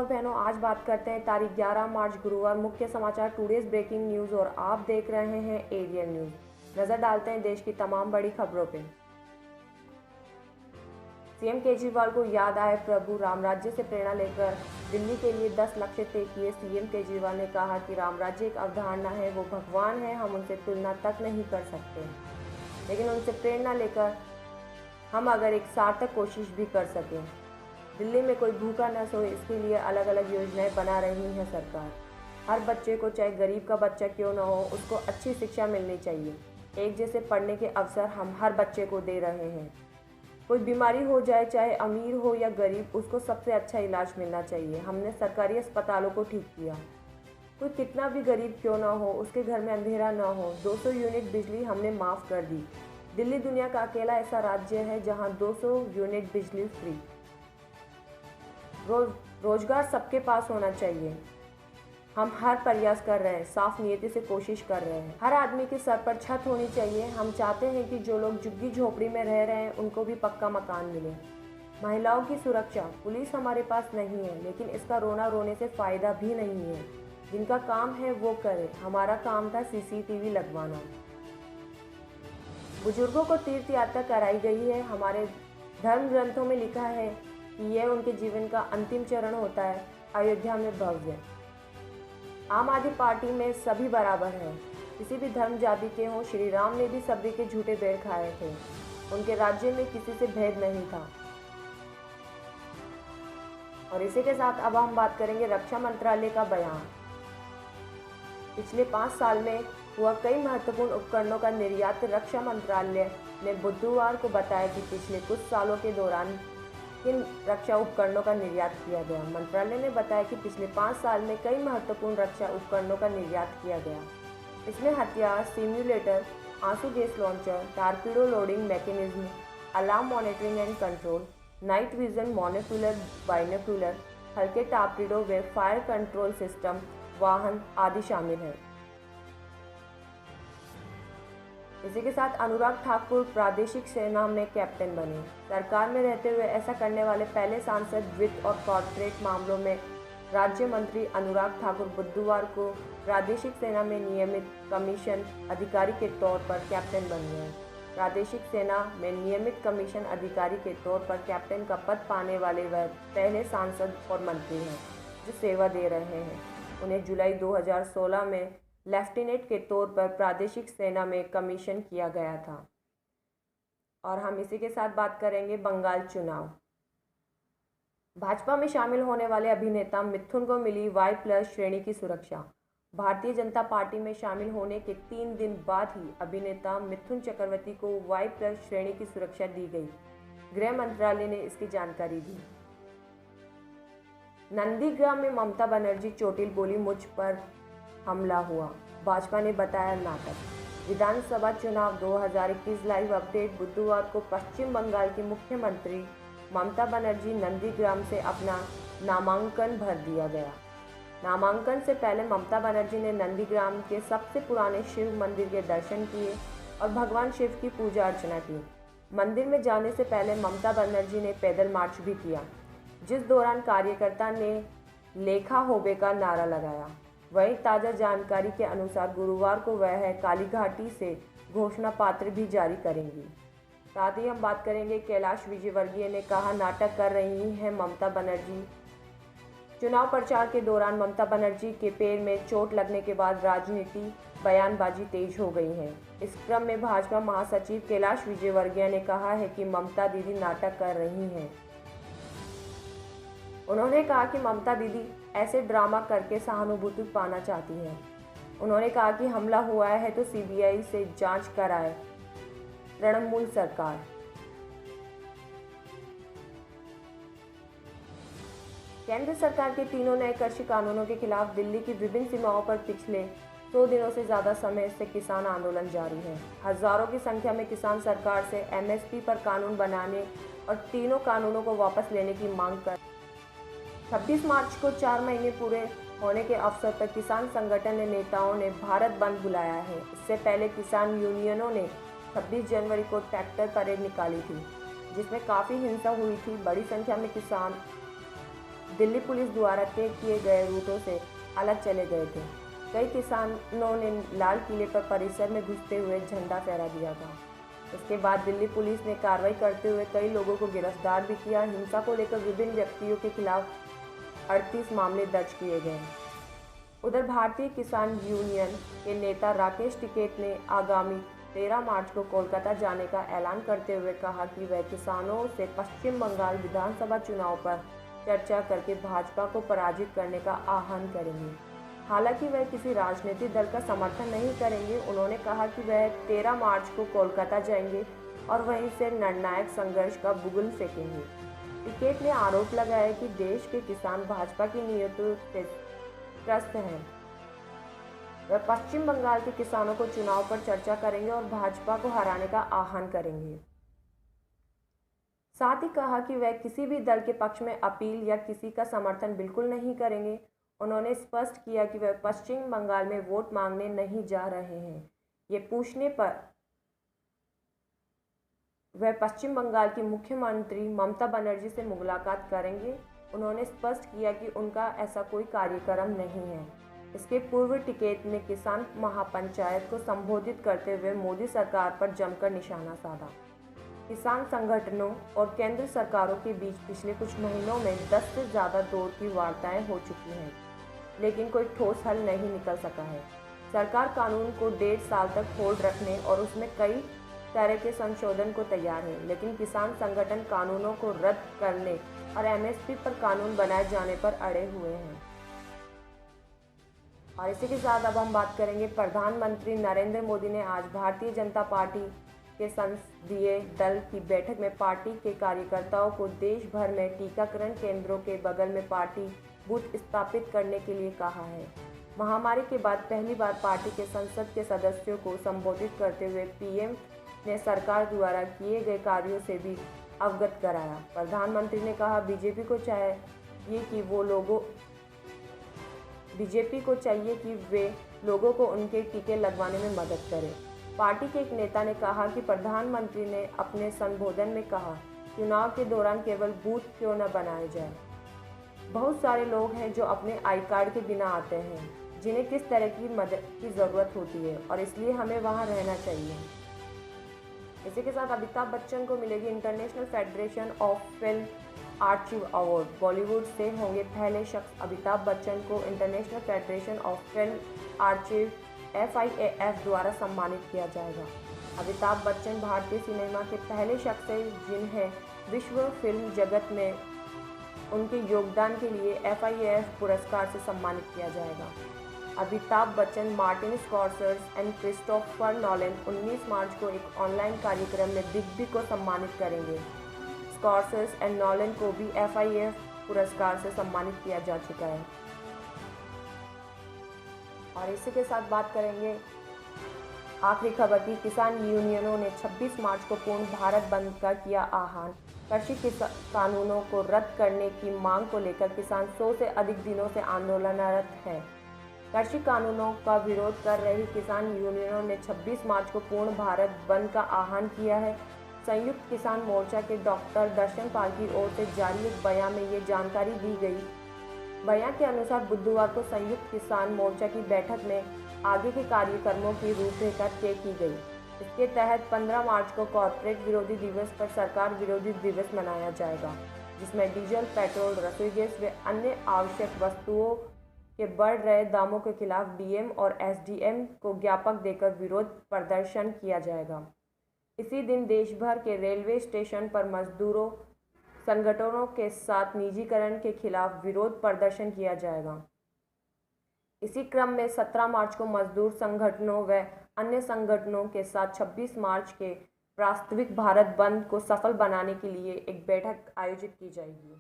और बहनों, आज बात करते हैं तारीख 11 मार्च गुरुवार मुख्य समाचार टुडेज ब्रेकिंग न्यूज़ और आप देख रहे हैं एरियल न्यूज़। नज़र डालते हैं देश की तमाम बड़ी खबरों पे। सीएम केजरीवाल को याद आए प्रभु राम राज्य से प्रेरणा लेकर दिल्ली के लिए 10 लक्ष्य तय किए। सीएम केजरीवाल ने कहा कि राम राज्य एक अवधारणा है, वो भगवान है, हम उनसे तुलना तक नहीं कर सकते, लेकिन उनसे प्रेरणा लेकर हम अगर एक सार्थक कोशिश भी कर सकें। दिल्ली में कोई भूखा न सोए, इसके लिए अलग अलग योजनाएं बना रही है सरकार। हर बच्चे को, चाहे गरीब का बच्चा क्यों न हो, उसको अच्छी शिक्षा मिलनी चाहिए। एक जैसे पढ़ने के अवसर हम हर बच्चे को दे रहे हैं। कोई बीमारी हो जाए, चाहे अमीर हो या गरीब, उसको सबसे अच्छा इलाज मिलना चाहिए। हमने सरकारी अस्पतालों को ठीक किया। कोई कितना भी गरीब क्यों ना हो, उसके घर में अंधेरा ना हो। 200 यूनिट बिजली हमने माफ़ कर दी। दिल्ली दुनिया का अकेला ऐसा राज्य है जहां 200 यूनिट बिजली फ्री। रोजगार सबके पास होना चाहिए। हम हर प्रयास कर रहे हैं, साफ नियति से कोशिश कर रहे हैं। हर आदमी के सर पर छत होनी चाहिए। हम चाहते हैं कि जो लोग झुग्गी झोपड़ी में रह रहे हैं उनको भी पक्का मकान मिले। महिलाओं की सुरक्षा, पुलिस हमारे पास नहीं है, लेकिन इसका रोना रोने से फ़ायदा भी नहीं है। जिनका काम है वो करे, हमारा काम था CCTV लगवाना। बुजुर्गों को तीर्थ यात्रा कराई गई है। हमारे धर्म ग्रंथों में लिखा है कि यह उनके जीवन का अंतिम चरण होता है। अयोध्या में भव्य। आम आदमी पार्टी में सभी बराबर हैं, किसी भी धर्म जाति के हों। श्री राम ने भी सभी के झूठे बेर खाए थे। उनके राज्य में किसी से भेद नहीं था। और इसी के साथ अब हम बात करेंगे रक्षा मंत्रालय का बयान। पिछले 5 साल में हुआ कई महत्वपूर्ण उपकरणों का निर्यात। रक्षा मंत्रालय ने बुधवार को बताया कि पिछले कुछ सालों के दौरान किन रक्षा उपकरणों का निर्यात किया गया। मंत्रालय ने बताया कि पिछले 5 साल में कई महत्वपूर्ण रक्षा उपकरणों का निर्यात किया गया। इसमें हथियार, सिम्युलेटर, आंसू gas launcher, torpedo loading mechanism, alarm monitoring and control, night vision monocular binocular, हल्के टारपीडो व फायर कंट्रोल सिस्टम, वाहन आदि शामिल हैं। इसी के साथ अनुराग ठाकुर प्रादेशिक सेना में कैप्टन बने। सरकार में रहते हुए ऐसा करने वाले पहले सांसद, वित्त और कॉर्पोरेट मामलों में राज्य मंत्री अनुराग ठाकुर बुधवार को प्रादेशिक सेना में नियमित कमीशन अधिकारी के तौर पर कैप्टन बन गए। प्रादेशिक सेना में नियमित कमीशन अधिकारी के तौर पर कैप्टन का पद पाने वाले वह पहले सांसद और मंत्री हैं जो सेवा दे रहे हैं। उन्हें जुलाई 2016 में लेफ्टिनेंट के तौर पर प्रादेशिक सेना में कमीशन किया गया था। और हम इसी के साथ बात करेंगे बंगाल चुनाव। भाजपा में शामिल होने वाले अभिनेता मिथुन को मिली Y+ श्रेणी की सुरक्षा। भारतीय जनता पार्टी में शामिल होने के 3 दिन बाद ही अभिनेता मिथुन चक्रवर्ती को Y+ श्रेणी की सुरक्षा दी गई। गृह मंत्रालय ने इसकी जानकारी दी। नंदीग्राम में ममता बनर्जी चोटिल बोली, मुझ पर हमला हुआ, भाजपा ने बताया नाटक। विधानसभा चुनाव 2021 लाइव अपडेट। बुधवार को पश्चिम बंगाल की मुख्यमंत्री ममता बनर्जी नंदीग्राम से अपना नामांकन भर दिया गया। नामांकन से पहले ममता बनर्जी ने नंदीग्राम के सबसे पुराने शिव मंदिर के दर्शन किए और भगवान शिव की पूजा अर्चना की। मंदिर में जाने से पहले ममता बनर्जी ने पैदल मार्च भी किया, जिस दौरान कार्यकर्ता ने लेखा होबे का नारा लगाया। वहीं ताज़ा जानकारी के अनुसार गुरुवार को वह कालीघाटी से घोषणा पत्र भी जारी करेंगी। साथ ही हम बात करेंगे कैलाश विजयवर्गीय ने कहा, नाटक कर रही हैं ममता बनर्जी। चुनाव प्रचार के दौरान ममता बनर्जी के पैर में चोट लगने के बाद राजनीति बयानबाजी तेज हो गई है। इस क्रम में भाजपा महासचिव कैलाश विजयवर्गीय ने कहा है कि ममता दीदी नाटक कर रही हैं। उन्होंने कहा कि ममता दीदी ऐसे ड्रामा करके सहानुभूति पाना चाहती हैं। उन्होंने कहा कि हमला हुआ है तो CBI से जांच कराए तृणमूल सरकार। केंद्र सरकार के 3 नए कृषि कानूनों के खिलाफ दिल्ली की विभिन्न सीमाओं पर पिछले 100 दिनों से ज़्यादा समय से किसान आंदोलन जारी है। हजारों की संख्या में किसान सरकार से MSP पर कानून बनाने और तीनों कानूनों को वापस लेने की मांग कर 26 मार्च को 4 महीने पूरे होने के अवसर पर किसान संगठन नेताओं ने भारत बंद बुलाया है। इससे पहले किसान यूनियनों ने 26 जनवरी को ट्रैक्टर परेड निकाली थी, जिसमें काफ़ी हिंसा हुई थी। बड़ी संख्या में किसान दिल्ली पुलिस द्वारा तय किए गए रूटों से अलग चले गए थे। कई किसानों ने लाल किले पर परिसर में घुसते हुए झंडा फहरा दिया था। इसके बाद दिल्ली पुलिस ने कार्रवाई करते हुए कई लोगों को गिरफ्तार भी किया। हिंसा को लेकर विभिन्न व्यक्तियों के खिलाफ 38 मामले दर्ज किए गए। उधर भारतीय किसान यूनियन के नेता राकेश टिकैत ने आगामी 13 मार्च को कोलकाता जाने का ऐलान करते हुए कहा कि वह किसानों से पश्चिम बंगाल विधानसभा चुनाव पर चर्चा करके भाजपा को पराजित करने का आह्वान करेंगे। हालांकि वह किसी राजनीतिक दल का समर्थन नहीं करेंगे। उन्होंने कहा कि वह 13 मार्च को कोलकाता जाएंगे और वहीं से निर्णायक संघर्ष का बुगुल फेंकेंगे। टिकैत ने आरोप लगाया कि देश के किसान भाजपा की नीयतों से त्रस्त हैं। वह पश्चिम बंगाल के किसानों को चुनाव पर चर्चा करेंगे और भाजपा को हराने का आह्वान करेंगे। साथ ही कहा कि वह किसी भी दल के पक्ष में अपील या किसी का समर्थन बिल्कुल नहीं करेंगे। उन्होंने स्पष्ट किया कि वह पश्चिम बंगाल में वोट मांगने नहीं जा रहे हैं। ये पूछने पर वह पश्चिम बंगाल की मुख्यमंत्री ममता बनर्जी से मुलाकात करेंगे। उन्होंने स्पष्ट किया कि उनका ऐसा कोई कार्यक्रम नहीं है। इसके पूर्व टिकैत ने किसान महापंचायत को संबोधित करते हुए मोदी सरकार पर जमकर निशाना साधा। किसान संगठनों और केंद्र सरकारों के बीच पिछले कुछ महीनों में 10 से ज़्यादा दौर की वार्ताएं हो चुकी हैं, लेकिन कोई ठोस हल नहीं निकल सका है। सरकार कानून को 1.5 साल तक होल्ड रखने और उसमें कई तरह के संशोधन को तैयार है, लेकिन किसान संगठन कानूनों को रद्द करने और एमएसपी पर कानून बनाए जाने पर अड़े हुए हैं। और इसी के साथ अब हम बात करेंगे, प्रधानमंत्री नरेंद्र मोदी ने आज भारतीय जनता पार्टी के संसदीय दल की बैठक में पार्टी के कार्यकर्ताओं को देश भर में टीकाकरण केंद्रों के बगल में पार्टी बूथ स्थापित करने के लिए कहा है। महामारी के बाद पहली बार पार्टी के संसद के सदस्यों को संबोधित करते हुए पीएम ने सरकार द्वारा किए गए कार्यों से भी अवगत कराया। प्रधानमंत्री ने कहा, बीजेपी को चाहिए कि वे लोगों को उनके टीके लगवाने में मदद करें। पार्टी के एक नेता ने कहा कि प्रधानमंत्री ने अपने संबोधन में कहा, चुनाव के दौरान केवल बूथ क्यों न बनाए जाए। बहुत सारे लोग हैं जो अपने आई कार्ड के बिना आते हैं, जिन्हें किस तरह की मदद की ज़रूरत होती है और इसलिए हमें वहां रहना चाहिए। इसी के साथ अमिताभ बच्चन को मिलेगी international federation of film archive award. Bollywood से होंगे पहले शख्स। अमिताभ बच्चन को international federation of film archive FIAF द्वारा सम्मानित किया जाएगा। अमिताभ बच्चन भारतीय सिनेमा के पहले शख्स हैं जिन्हें विश्व फिल्म जगत में उनके योगदान के लिए FIAF पुरस्कार से सम्मानित किया जाएगा। Amitabh Bachchan Martin Scorsese and Christopher Nolan 19 मार्च को एक ऑनलाइन कार्यक्रम में बिग बी को सम्मानित करेंगे। स्कॉर्सेज़े एंड नॉलन को भी FIAF पुरस्कार से सम्मानित किया जा चुका है। और इसी के साथ बात करेंगे आखिरी खबर की। किसान यूनियनों ने 26 मार्च को पूर्ण भारत बंद का किया आह्वान। कृषि कानूनों को रद्द करने की मांग को लेकर किसान 100 से अधिक दिनों से आंदोलनरत हैं। कृषि कानूनों का विरोध कर रही किसान यूनियनों ने 26 मार्च को पूर्ण भारत बंद का आह्वान किया है। संयुक्त किसान मोर्चा के डॉक्टर दर्शन पाल की ओर से जारी एक बयान में ये जानकारी दी गई। बयान के अनुसार बुधवार को संयुक्त किसान मोर्चा की बैठक में आगे के कार्यक्रमों की रूपरेखा तय की गई। इसके तहत 15 मार्च को कॉर्पोरेट विरोधी दिवस पर सरकार विरोधी दिवस मनाया जाएगा, जिसमें डीजल, पेट्रोल, रसोई गैस व अन्य आवश्यक वस्तुओं के बढ़ रहे दामों के खिलाफ डीएम और एसडीएम को ज्ञापन देकर विरोध प्रदर्शन किया जाएगा। इसी दिन देश भर के रेलवे स्टेशन पर मजदूरों संगठनों के साथ निजीकरण के खिलाफ विरोध प्रदर्शन किया जाएगा। इसी क्रम में 17 मार्च को मजदूर संगठनों व अन्य संगठनों के साथ 26 मार्च के वास्तविक भारत बंद को सफल बनाने के लिए एक बैठक आयोजित की जाएगी।